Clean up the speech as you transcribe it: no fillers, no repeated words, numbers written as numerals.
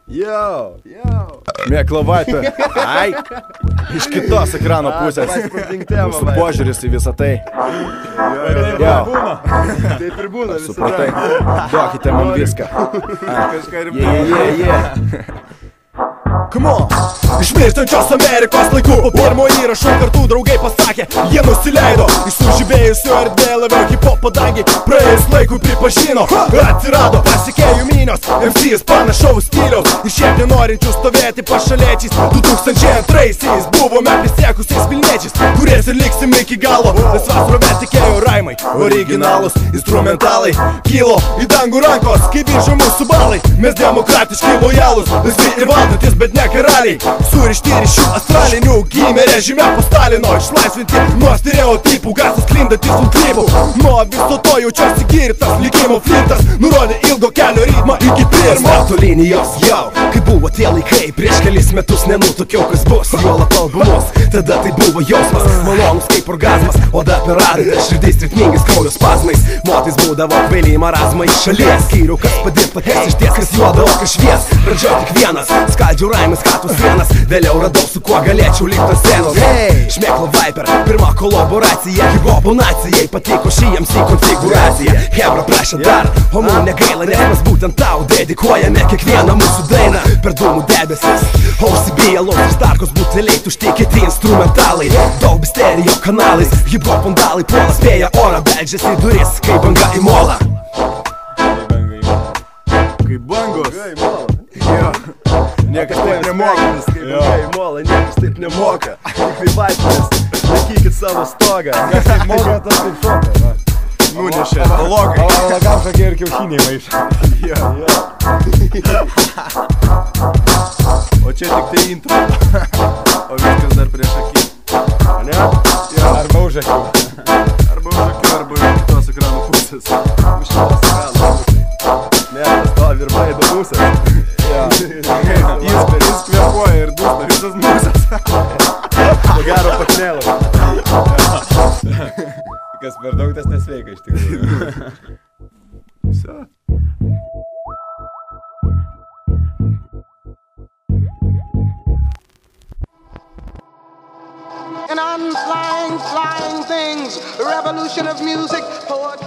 Yo. Mėkla Viper. Ai. Iš kitos ekrano pusės. Mūsų požiūris į visą tai. Taip ir būna visada. Supratai. Duokite man viską. Kažką rimtai. Come on! Iš mirštančios Amerikos laikų po pirmo įrašo kartu draugai pasakė, jie nusileido iš sužibėjusio erdvė labiau hip-hop dangiai. Praėjus laikui pripažino, atsirado pasikėjų minios, MC'is panašaus stiliaus ir šiaip nenorinčių stovėti pašaliečiais. 2002-aisiais buvome prisiekusiais Vilniečiais, kuriais ir liksim iki galo. Laisvas rovė tikėjo raimai, originalus instrumentalai kilo į dangų rankos, kai viržo mūsų balai. Mes demokratiškai lojalus, laisvi ir valdantis, bet ne karaliai. Surišti ryšių astralinių, gimė režime po Stalino, išlaisvinti nuo stereotipų, garsas klindantis ant klipų. Nuo viso to jaučiuosi girtas, likimo flirtas nurodė ilgo kelio ritmą iki pirmo starto linijos. Jau, kai buvo tie laikai, prieš kelis metus nenutukiau, kas bus juolab albumus. Tada tai buvo jausmas, malonus kaip orgazmas, oda per adą, širdis ritmingais kraujo spazmais. Motais būdavo kvailiai marazmai iš šalies, skyriau kas padirba, kas išties, kas juoda, o kas švies. Pradžioj tik vienas, skaldžiau raimus katų sienas, vėliau radau su kuo galėčiau likti ant scenos. Mėkla Viper, pirma kolaboracija hip-hopo nacijai, patiko ši MC konfiguracija. Hebra prašė dar, o mum negaila, nes mes būtent tau dedikuojame kiekvieną mūsų dainą. Per dūmų debesis, OCB, alaus ir starkos buteliai, tušti kiti instrumentalai, daug stereo kanalais, hip-hop vandalai puola, spėja orą, beldžiasi į duris, kaip banga į molą. Kaip bangos. Niekas taip nemoka. Kaip banga į molą, niekas taip nemoka. Kaip Viperis, laikykit savo stogą. Kas taip moka, tas taip šoka. Nunešė logai. O lagam šakia ir kiaušiniai maišą. O čia tik tai intro. O viskas dar prieš akį. Ne? Arba už akių. Arba už akių, arba iš kitos ekrano pusės. Už šitos ekrano pusės. Mėtas to virba į pusės. Jis kvepuoja ir dūsta visas musės. Pagaro paknėlą. Kas per daug, tas nesveika iš tikrųjų. Visa. And I'm flying things, revolution of music, poetry.